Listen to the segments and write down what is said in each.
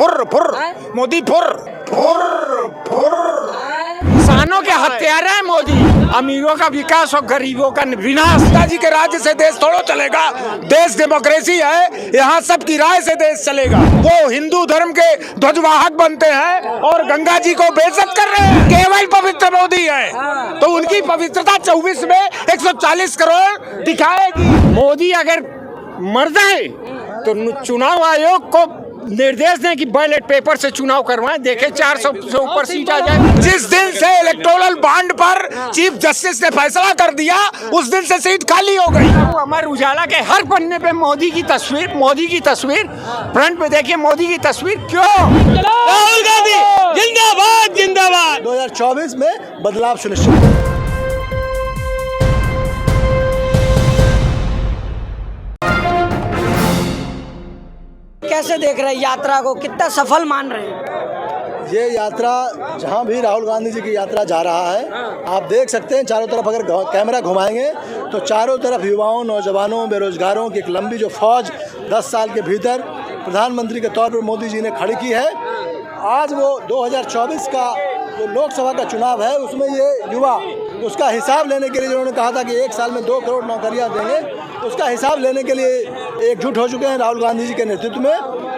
फुर फुर मोदी फुर फुर फुर। किसानों के हत्यारे हैं मोदी, अमीरों का विकास और गरीबों का विनाश। पिताजी के राज्य से देश थोड़ा चलेगा, देश डेमोक्रेसी है, यहाँ सबकी राय से देश चलेगा। वो हिंदू धर्म के ध्वजवाहक बनते हैं और गंगा जी को बेइज्जत कर रहे हैं। केवल पवित्र मोदी है, तो उनकी पवित्रता 24 में 140 करोड़ दिखाएगी। मोदी अगर मर जाए तो चुनाव आयोग को निर्देश दें कि बैलेट पेपर से चुनाव करवाएं, देखें 400 से ऊपर सीट आ जाए। जिस दिन से इलेक्टोरल बॉन्ड पर चीफ जस्टिस ने फैसला कर दिया, उस दिन से सीट खाली हो गई। अमर उजाला के हर पन्ने पे मोदी की तस्वीर, फ्रंट पे देखिए मोदी की तस्वीर। क्यों? राहुल गांधी जिंदाबाद जिंदाबाद। 2024 में बदलाव सुनिश्चित। कैसे देख रहे हैं यात्रा को, कितना सफल मान रहे हैं? ये यात्रा जहाँ भी राहुल गांधी जी की यात्रा जा रहा है, आप देख सकते हैं चारों तरफ अगर कैमरा घुमाएंगे तो चारों तरफ युवाओं, नौजवानों, बेरोजगारों की एक लंबी जो फौज 10 साल के भीतर प्रधानमंत्री के तौर पर मोदी जी ने खड़ी की है। आज वो 2024 का जो लोकसभा का चुनाव है, उसमें ये युवा उसका हिसाब लेने के लिए, जिन्होंने कहा था कि 1 साल में 2 करोड़ नौकरियां देंगे, उसका हिसाब लेने के लिए एकजुट हो चुके हैं राहुल गांधी जी के नेतृत्व में।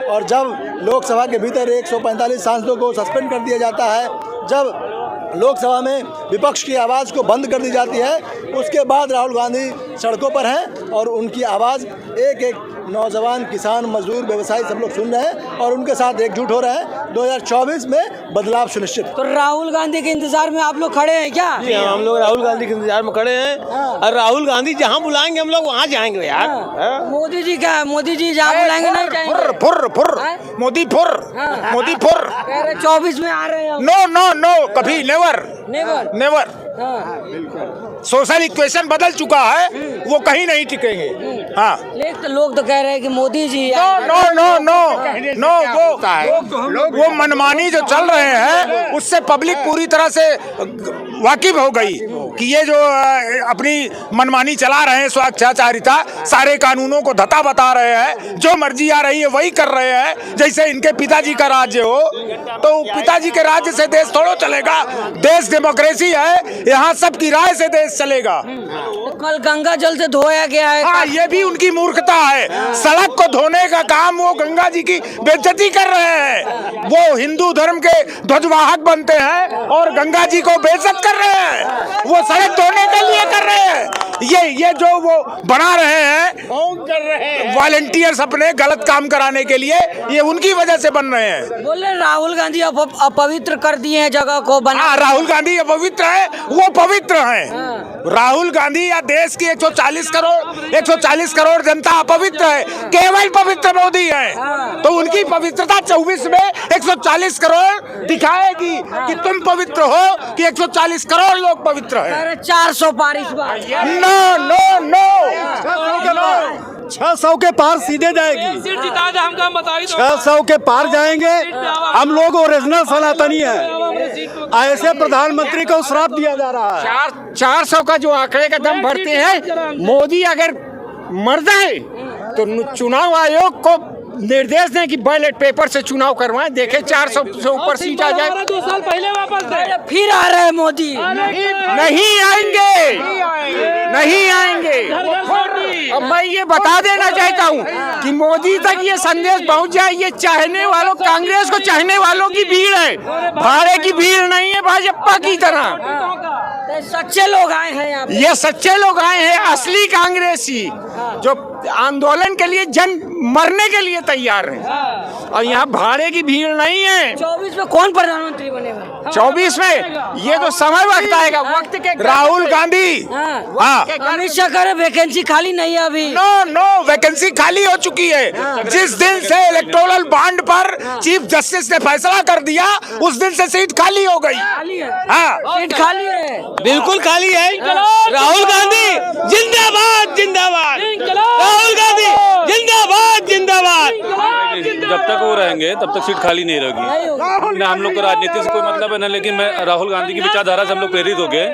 और जब लोकसभा के भीतर 145 सांसदों को सस्पेंड कर दिया जाता है, जब लोकसभा में विपक्ष की आवाज़ को बंद कर दी जाती है, उसके बाद राहुल गांधी सड़कों पर हैं और उनकी आवाज़ एक एक नौजवान, किसान, मजदूर, व्यवसायी सब लोग सुन रहे हैं और उनके साथ एकजुट हो रहे हैं। 2024 में बदलाव सुनिश्चित। तो राहुल गांधी के इंतजार में आप लोग खड़े हैं क्या? जी हम लोग राहुल गांधी के इंतजार में खड़े हैं और राहुल गांधी जहाँ बुलाएंगे हम लोग वहाँ जाएंगे यार। मोदी जी क्या, मोदी जी जहाँ बुलाएंगे नहीं जाएंगे? फुर फुर मोदी फुर मोदी फुर। 24 में आ रहे हैं? नो नो नो, कभी never never never. Social equation बदल चुका है, वो कहीं नहीं टिकेंगे। हाँ, लोग तो कह रहे हैं कि Modi ji no no no no, वो मनमानी जो चल रहे हैं उससे पब्लिक पूरी तरह से वाकिफ हो गई कि ये जो अपनी मनमानी चला रहे हैं, स्वाचारिता, सारे कानूनों को धता बता रहे हैं, जो मर्जी आ रही है वही कर रहे हैं, जैसे इनके पिताजी का राज्य हो। तो पिताजी के राज्य से देश थोड़ा चलेगा, देश डेमोक्रेसी है, यहाँ सबकी राय से देश चलेगा। तो कल गंगा जल से धोया गया है। हाँ, ये भी उनकी मूर्खता है। सड़क को धोने का काम वो गंगा जी की बेइज्जती कर रहे हैं। वो हिंदू धर्म के ध्वजवाहक बनते हैं और गंगा जी को बेइज्जत कर रहे हैं। वो सड़क धोने के लिए कर रहे हैं। ये जो वो बना रहे हैं, वॉलंटियर्स अपने गलत काम कराने के लिए, ये उनकी वजह से बन रहे हैं। बोले राहुल गांधी अपवित्र कर दिए हैं जगह को बना। राहुल गांधी अपवित्र है, वो पवित्र है। राहुल गांधी या देश की 140 करोड़ जनता अपवित्र है, केवल पवित्र मोदी है। तो उनकी पवित्रता 24 में 140 करोड़ दिखाएगी कि तुम पवित्र हो कि 140 करोड़ लोग पवित्र हैं। 400 पार इस बार। नो नो नो, 600 के पार सीधे जाएगी। 600 के पार जाएंगे। हम लोग ओरिजिनल सनातनी है। ऐसे प्रधानमंत्री को श्राप दिया जा रहा है। 400 का जो आंकड़े का दम भरते हैं, मोदी अगर मर जाए तो चुनाव आयोग को निर्देश दें कि बैलेट पेपर से चुनाव करवाएं, देखें 400 से ऊपर सीट आ जाए। 2 साल पहले वापस गए, फिर आ रहे हैं मोदी। नहीं आएंगे, नहीं आएंगे। अब मैं ये बता देना चाहता हूँ कि मोदी तक ये संदेश पहुँच जाए, ये चाहने वालों, कांग्रेस को चाहने वालों की भीड़ है, भाड़े की भीड़ नहीं है भाजपा की तरह। सच्चे लोग आए हैं यहाँ पे। ये सच्चे लोग आए हैं, असली कांग्रेसी, जो आंदोलन के लिए, जन मरने के लिए तैयार हैं। और यहाँ भाड़े की भीड़ नहीं है। 24 में कौन प्रधानमंत्री बनेगा? 24 में ये तो समय वक्त आएगा, वक्त के। राहुल गांधी। हाँ, अमित शाह कह रहे वैकेंसी खाली नहीं है अभी। नो नो, वैकेंसी खाली हो चुकी है। जिस दिन से इलेक्टोरल बॉन्ड पर चीफ जस्टिस ने फैसला कर दिया, उस दिन से सीट खाली हो गई। खाली है। हाँ, सीट खाली है, बिल्कुल खाली है। राहुल गांधी जिंदाबाद जिंदाबाद। राहुल गांधी जिंदाबाद जिंदाबाद। जब तक वो रहेंगे तब तक सीट खाली नहीं रहेगी। ना हम लोग को राजनीति से कोई मतलब है ना, लेकिन मैं राहुल गांधी की विचारधारा से हम लोग प्रेरित हो गए।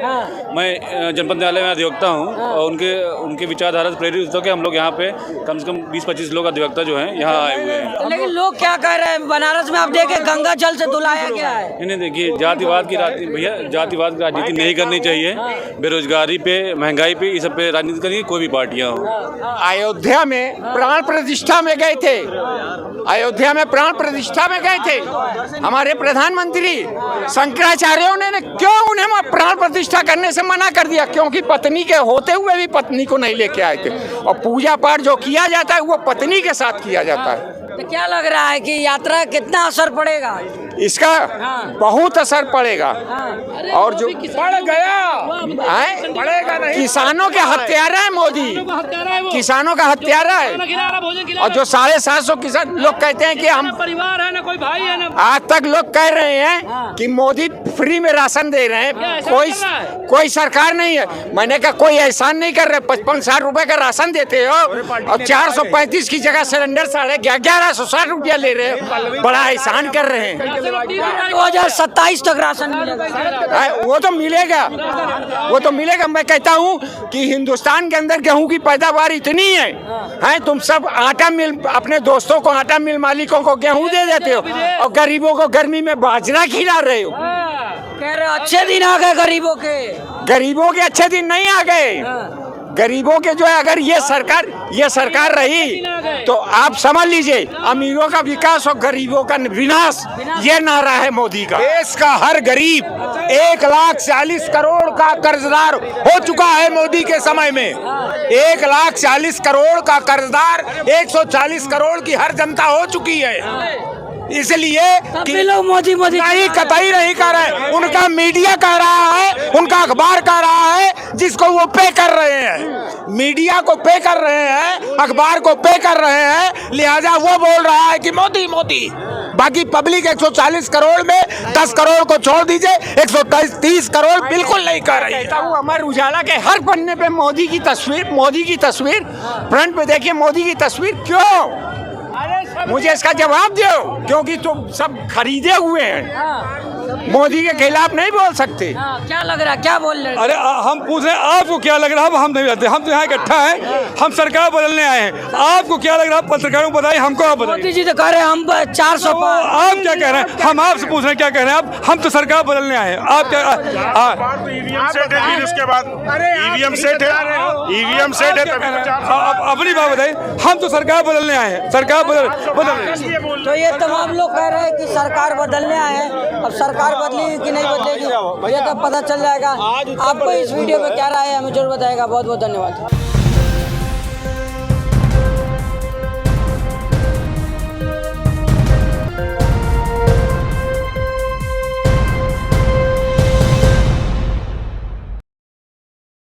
मैं जनपद न्यायालय में अधिवक्ता हूँ और उनके विचारधारा से प्रेरित होकर हम लोग यहाँ पे कम से कम 20-25 लोग अधिवक्ता जो हैं यहाँ आए हुए हैं। लेकिन लोग क्या कह रहे हैं, बनारस में आप देखे गंगा जल से धुलाया गया है। इन्हें देखिए, जातिवाद की राजनीति, भैया जातिवाद की राजनीति नहीं करनी चाहिए। बेरोजगारी पे, महंगाई पे, इस सब पे राजनीति करनी कोई भी पार्टियाँ हो। अयोध्या में प्राण प्रतिष्ठा में गए थे, अयोध्या में प्राण प्रतिष्ठा में गए थे हमारे प्रधानमंत्री। शंकराचार्यों ने क्यों उन्हें प्राण प्रतिष्ठा करने से मना कर दिया? क्योंकि पत्नी के होते हुए भी पत्नी को नहीं लेके आए थे। और पूजा पाठ जो किया जाता है वो पत्नी के साथ किया जाता है। तो क्या लग रहा है कि यात्रा कितना असर पड़ेगा? इसका बहुत असर पड़ेगा। और जो पड़ गया है, पड़ेगा नहीं। किसानों के हत्यारा है मोदी, किसानों का हत्यारा है। और जो 750 किसान लोग कहते हैं कि हम परिवार है ना, कोई भाई है ना। आज तक लोग कह रहे हैं कि मोदी फ्री में राशन दे रहे हैं, कोई सरकार नहीं है। मैंने कहा कोई एहसान नहीं कर रहे। 55-60 रुपए का राशन देते हो और 435 की जगह सिलेंडर 1150 रुपया ले रहे हो, बड़ा एहसान कर रहे हैं। 2027 तक राशन मिलेगा। वो तो मिलेगा, वो तो मिलेगा। मैं कहता हूँ कि हिंदुस्तान के अंदर गेहूं की पैदावार इतनी है, तुम सब आटा मिल, अपने दोस्तों को, आटा मिल मालिकों को गेहूं दे देते हो और गरीबों को गर्मी में बाजरा खिला रहे हो। कह रहे अच्छे दिन आ गए गरीबों के। गरीबों के अच्छे दिन नहीं आ गए। गरीबों के जो है, अगर ये सरकार रही तो आप समझ लीजिए अमीरों का विकास और गरीबों का विनाश, ये नारा है मोदी का। देश का हर गरीब 1,40,000 करोड़ का कर्जदार हो चुका है मोदी के समय में। 1,40,000 करोड़ का कर्जदार 140 करोड़ की हर जनता हो चुकी है। इसलिए कि लोग मोदी नहीं, कतई नहीं कर रहे। उनका मीडिया कह रहा है, उनका अखबार कह रहा है, जिसको वो पे कर रहे हैं। मीडिया को पे कर रहे हैं, अखबार को पे कर रहे हैं, लिहाजा वो बोल रहा है कि मोदी मोदी। बाकी पब्लिक 140 करोड़ में 10 करोड़ को छोड़ दीजिए, 130 करोड़ बिल्कुल नहीं कर रही है। अमर उजाला के हर पन्ने पे मोदी की तस्वीर, फ्रंट पे देखिए मोदी की तस्वीर। क्यों? मुझे इसका जवाब दो। क्योंकि तुम सब खरीदे हुए हैं, मोदी के खिलाफ नहीं बोल सकते। क्या लग रहा है, क्या बोल रहे हैं? अरे हम पूछ रहे हैं आपको क्या लग रहा है? हम नहीं जानते, हम तो यहाँ इकट्ठा हैं, हम सरकार बदलने आए हैं। आपको क्या लग रहा है? पत्रकारों को बताइए, हमको आप बताइए। मोदी जी तो कह रहे हैं हम 400। आप क्या कह रहे हैं? हम आपसे पूछ रहे हैं क्या कह रहे हैं आप? हम तो सरकार बदलने आए हैं। आप क्या? ईवीएम सेट है, फिर उसके बाद ईवीएम सेट है, अपनी बात बताइए। हम तो सरकार बदलने आए हैं, सरकार बदल तो ये तमाम लोग कह रहे हैं कि सरकार बदलने आए हैं। अब सरकार बदलेगी कि नहीं बदलेगी ये तो पता चल जाएगा। आपको इस वीडियो पे क्या राय है हमें जरूर बताएगा। बहुत बहुत धन्यवाद।